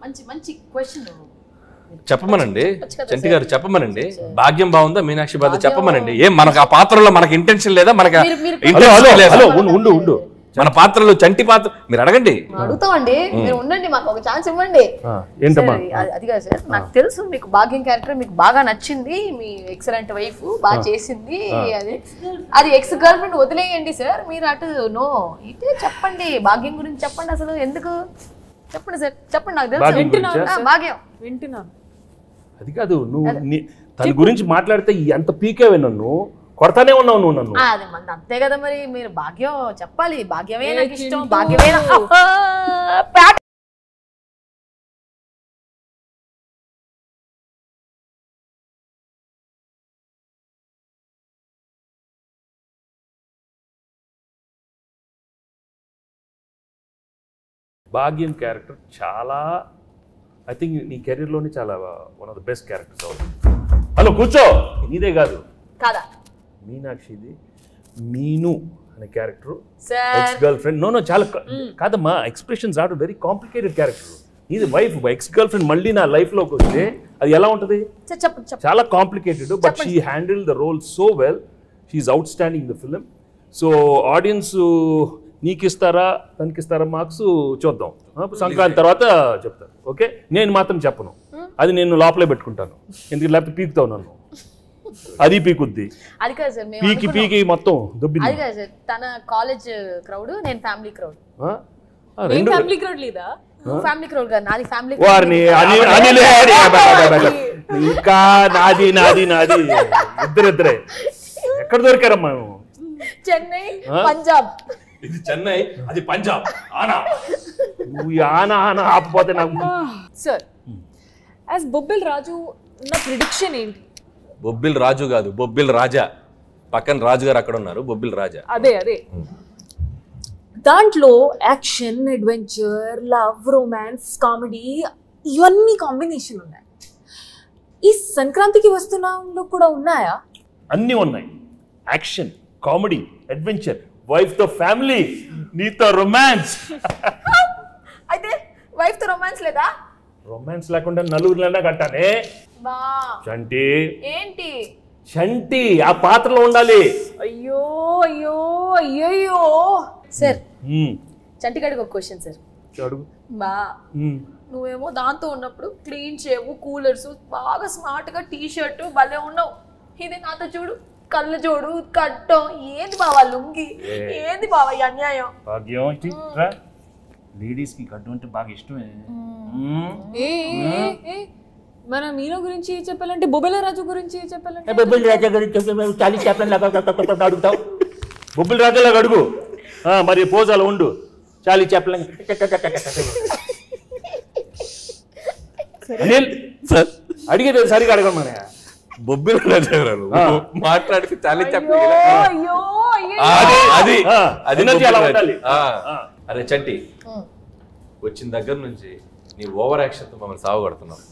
మంచి మంచి క్వశ్చన్ చెప్పమనండి చంటి గారు, చెప్పమనండి. భాగ్యం బాగుందా మీనాక్షి బాధ చెప్పమనండి. ఏం మనకు ఆ పాత్రలో మనకి ఇంటెన్షన్ లేదా? మనకి ఉండు మన పాత్రలో చంటి పాత్ర మీరు అడగండి. అడుగుతామండి, మీరు ఉండండి, మాకు ఒక ఛాన్స్ ఇవ్వండి. అది కాదు సార్, నాకు తెలుసు మీకు భాగ్యం క్యారెక్టర్ మీకు బాగా నచ్చింది, మీ ఎక్సలెంట్ వైఫ్ బాగా చేసింది, అది ఎక్స్ గర్ల్ ఫ్రెండ్ వదిలేయండి సార్. మీరు అటు నో ఇటే చెప్పండి, భాగ్యం గురించి చెప్పండి. అసలు ఎందుకు చెప్పండి సార్, చెప్పండి. నాకు తెలుసు భాగ్యం వింటున్నాను. అది కాదు, నువ్వు తన గురించి మాట్లాడితే ఎంత పీకేవే, నన్ను కొడతానే ఉన్నావు నువ్వు నన్ను. అది మంది అంతే కదా మరి, మీరు భాగ్యం చెప్పాలి. భాగ్యమే నాకు ఇష్టం, భాగ్యమే భాగ్యం క్యారెక్టర్ చాలా, ఐ థింక్ నీ కెరీర్లోనే చాలా one of the best characters అవుతుంది. హలో కూర్చో, నీదే కాదు కాదా మీనాక్షిది. మీను అనే character ex girlfriend. No చాలా కాదమ్మా, expressions are very complicated character. ఇది వైఫ్ ఎక్స్ గర్ల్ ఫ్రెండ్ మళ్ళీ నా లైఫ్లోకి వస్తే అది ఎలా ఉంటుంది? చాలా complicated, but she handle the role so well. She is outstanding the film. So audience నీకు ఇస్తారా తనకి ఇస్తారా మార్క్స్ చూద్దాం, సంక్రాంతి తర్వాత చెప్తాను. ఓకే, నేను మాత్రం చెప్పను, అది నేను లోపలే పెట్టుకుంటాను. ఎందుకు లేకపోతే పీకుతావు నన్ను, అది పీకుద్ది. అది కాదు సార్, పీకి పీకి మొత్తం దొబ్బింది. అది కాదు సార్, తన కాలేజ్ క్రౌడ్, నేను ఫ్యామిలీ క్రౌడ్. ఫ్యామిలీ క్రౌడ్ లేదా? ఫ్యామిలీ క్రౌడ్ కాదు, నాది ఫ్యామిలీ. వారిని ఇంకా నాది నాది నాది ఇద్దరిద్దరే. ఎక్కడ దొరికారమ్మా? చెన్నై, పంజాబ్. ఇది చెన్నై, అది పంజాబ్. ఆనా నువ్వు ఆనా ఆనా ఆపపోతే నాకు. సార్ యాజ్ బొబ్బిల్ రాజు నా ప్రిడిక్షన్ ఏంటి? బొబ్బిల్ రాజు కాదు, బొబ్బిల్ రాజా. పక్కన రాజు గారు అక్కడ ఉన్నారు, బొబ్బిల్ రాజా. అదే దాంట్లో action, adventure, love, romance, comedy ఇవన్నీ కాంబినేషన్ ఉన్నాయి. ఈ సంక్రాంతికి వస్తున్నలో కూడా ఉన్నాయా? అన్నీ ఉన్నాయి. యాక్షన్, కామెడీ, అడ్వెంచర్, వైఫ్ తో ఫ్యామిలీ, నీతో రొమాన్స్. అయితే వైఫ్ తో రొమాన్స్ లేదా? రొమాన్స్ లేకుండా నలుగురిలో కట్టానే. చంటి ఏంటి? చంటి ఆ పాత్రలో ఉండాలి. అయ్యో అయ్యో అయ్యో సార్, చంటిగాడికి ఒక క్వశ్చన్ సార్. అడుగు. బా నువ్వేమో దాంతో ఉన్నప్పుడు క్లీన్ షేవ్, కూలర్స్, బాగా స్మార్ట్ గా టీ షర్ట్ భలే ఉన్నావు. ఇది నాతో చూడు, కళ్ళు చూడు, కట్టం. ఏంది బావా లుంగి, ఏంది బావా ఈ అన్యాయం? భాగ్యం లేడీస్ కి కట్టు అంటే బాగా ఇష్టమే. మన మీనో గురించి చెప్పాలంటే, బొబ్బిల రాజు గురించి చెప్పాలంటే, బొబ్బిల్ రాజా గురించి చాలీ చెప్పండి అడుగుతావు. బొబ్బిల్ రాజాలాగా అడుగు, మరి పోజాలు ఉండు. చాలీ చెప్పలేం అడిగేది సరిగా అడగమని. బొబ్బిల్ రాజా గారు మాట్లాడితే చాలీ చెప్పి. అరే చంటి, వచ్చిన దగ్గర నుంచి నీ ఓవర్ యాక్షన్తో మమ్మల్ని సాగుకొడుతున్నావు.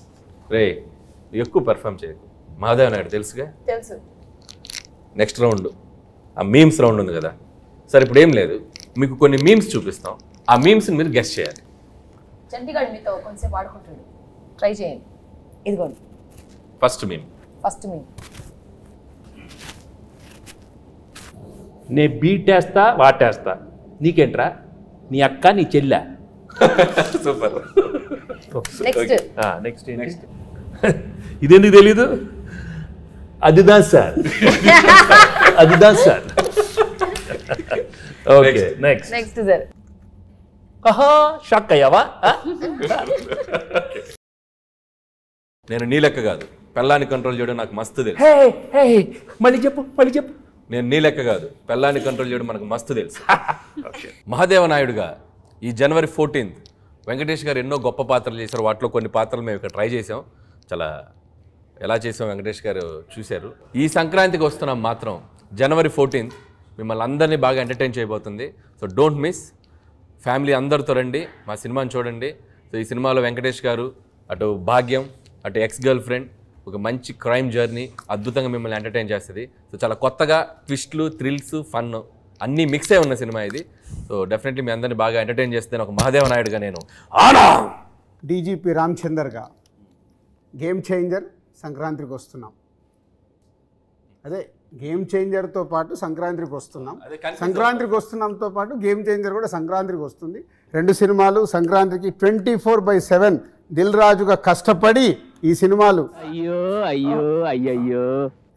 రే ఎక్కువ పెర్ఫామ్ చేయకు. మహాదేవ్ నాయుడు తెలుసుగా, తెలుసు. నెక్స్ట్ రౌండ్ ఆ మీమ్స్ రౌండ్ ఉంది కదా సార్. ఇప్పుడు ఏం లేదు, మీకు కొన్ని మీమ్స్ చూపిస్తాం, ఆ మీమ్స్ని మీరు గెస్ట్ చేయాలి. చంటిగాడు మీతో కొంచెంసేపు ఆడుకుంటాడు, ట్రై చేయండి. ఇదిగోండి ఫస్ట్ మీమ్. నే బీటేస్తా వాటేస్తా, నీకేంట్రా? నీ అక్క నీ చెల్లె. సూపర్. నెక్స్ట్ ఇదెందుకు తెలీదు? అదిదా సార్, అదిదా sir. Okay next sir. Shock అయ్యావా? నేను నీ లెక్క కాదు, పెళ్ళాన్ని కంట్రోల్ చేయడం నాకు మస్తు తెలుసు. మళ్ళీ చెప్పు. నేను నీ లెక్క కాదు, పెళ్ళాన్ని కంట్రోల్ చేయడం మనకు మస్తు తెలుసు. మహాదేవ నాయుడుగా ఈ జనవరి 14th వెంకటేష్ గారు ఎన్నో గొప్ప పాత్రలు చేశారు. వాటిలో కొన్ని పాత్రలు మేము ఇక్కడ ట్రై చేసాం. చాలా ఎలా చేసాం వెంకటేష్ గారు చూశారు. ఈ సంక్రాంతికి వస్తున్నాం మాత్రం జనవరి 14th మిమ్మల్ని అందరినీ బాగా ఎంటర్టైన్ చేయబోతుంది. So don't miss. ఫ్యామిలీ అందరితో రండి, మా సినిమాని చూడండి. సో ఈ సినిమాలో వెంకటేష్ గారు, అటు భాగ్యం, అటు ఎక్స్ గర్ల్ ఫ్రెండ్, ఒక మంచి క్రైమ్ జర్నీ అద్భుతంగా మిమ్మల్ని ఎంటర్టైన్ చేస్తుంది. సో చాలా కొత్తగా ట్విస్ట్లు, థ్రిల్స్, ఫన్ అన్నీ మిక్స్ అయి ఉన్న సినిమా ఇది. సో డెఫినెట్లీ మీ అందరినీ బాగా ఎంటర్టైన్ చేస్తే ఒక మహాదేవ నాయుడుగా నేను ఆనా డీజీపీ రామచందర్గా గేమ్ చేంజర్ సంక్రాంతికి వస్తున్నాం. అదే గేమ్ చేంజర్తో పాటు సంక్రాంతికి వస్తున్నాం. సంక్రాంతికి వస్తున్నాంతో పాటు గేమ్ చేంజర్ కూడా సంక్రాంతికి వస్తుంది. 2 సినిమాలు సంక్రాంతికి 24/7 దిల్ రాజుగా కష్టపడి ఈ సినిమాలు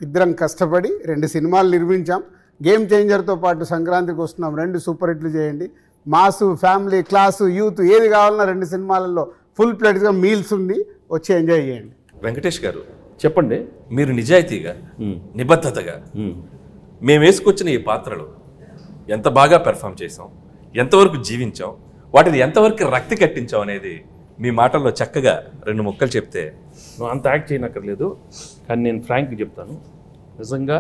ఇద్దరం కష్టపడి 2 సినిమాలు నిర్మించాం. గేమ్ చేంజర్తో పాటు సంక్రాంతికి వస్తున్నాం. 2 సూపర్ హిట్లు చేయండి. మాసు, ఫ్యామిలీ, క్లాసు, యూత్ ఏది కావాలన్నా 2 సినిమాలలో ఫుల్ ప్లేట్గా మీల్స్ ఉంది, వచ్చి ఎంజాయ్ చేయండి. వెంకటేష్ గారు చెప్పండి. మీరు నిజాయితీగా నిబద్ధతగా మేము వేసుకొచ్చిన ఈ పాత్రలు ఎంత బాగా పెర్ఫామ్ చేసాం, ఎంతవరకు జీవించాం, వాటిని ఎంతవరకు రక్తి కట్టించాం అనేది మీ మాటల్లో చక్కగా 2 ముక్కలు చెప్తే. నువ్వు అంత యాక్ట్ చేయనక్కర్లేదు, కానీ నేను ఫ్రాంక్గా చెప్తాను. నిజంగా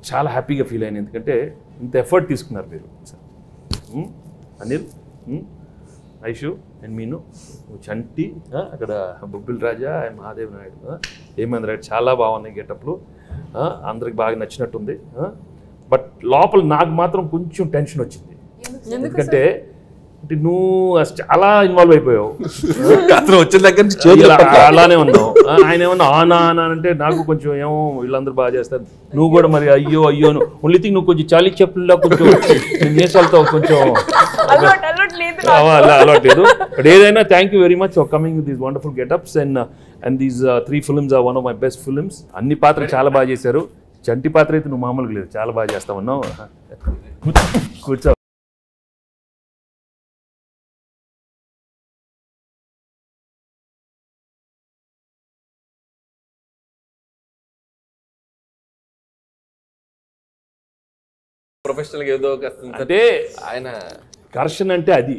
చాలా హ్యాపీగా ఫీల్ అయ్యాను. ఎందుకంటే ఇంత ఎఫర్ట్ తీసుకున్నారు మీరు. అనిల్, ఐషు అండ్ మీను, చంటి, అక్కడ బొబ్బిల్ రాజా అండ్ మహాదేవ్ నాయుడు, హేమంత్ రెడ్డి చాలా బాగున్నాయి గెటప్లు. అందరికి బాగా నచ్చినట్టుంది. బట్ లోపల నాకు మాత్రం కొంచెం టెన్షన్ వచ్చింది. ఎందుకంటే నువ్వు చాలా ఇన్వాల్వ్ అయిపోయావు. వచ్చిన దగ్గర నుంచి అలానే ఉన్నావు. ఆయన ఏమన్నా ఆనా అంటే నాకు కొంచెం ఏమో వీళ్ళందరూ బాగా చేస్తారు, నువ్వు కూడా మరి అయ్యో ఓన్లీ థింగ్ నువ్వు కొంచెం చాలీ చెప్పుల్లో కొంచెం నేసాలతో కొంచెం అలవాట్లేదు. బట్ ఏదైనా thank you very much for coming with these wonderful getups and these 3 films are one of my best films. అన్ని పాత్రలు చాలా బాగా చేశారు. చంటి పాత్ర అయితే నువ్వు మామూలుగా లేదు, చాలా బాగా చేస్తా ఉన్నావు. కూర్చో. ప్రొఫెషనల్ ఏదో అంటే ఆయన ఘర్షణ అంటే అది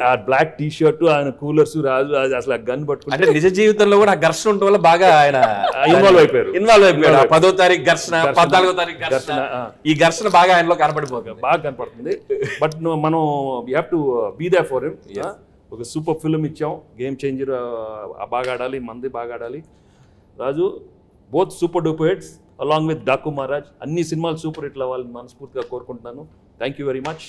ఆ బ్లాక్ టీ షర్ట్, ఆయన కూలర్స్, రాజు అసలు గన్ పట్టుకుంటే అంటే నిజ జీవితంలో కూడా ఆ ఘర్షణ ఉండటం వల్ల బాగా ఆయన ఇన్వాల్వ్ అయిపోయారు. 10వ తారీఖు ఘర్షణ, 14వ తారీఖు ఘర్షణ, ఈ ఘర్షణ బాగా ఆయనలో కనపడిపోతుంది, బాగా కనపడుతుంది. బట్ మనం we have to be there for him. ఒక సూపర్ ఫిల్మ్ ఇచ్చాం, గేమ్ చేంజర్. బాగా ఆడాలి, మంది బాగా ఆడాలి. Raju both super duper hits along with Daaku Maharaaj. అన్ని సినిమాలు సూపర్ హిట్లు అవ్వాలని మనస్ఫూర్తిగా కోరుకుంటున్నాను. Thank you very much.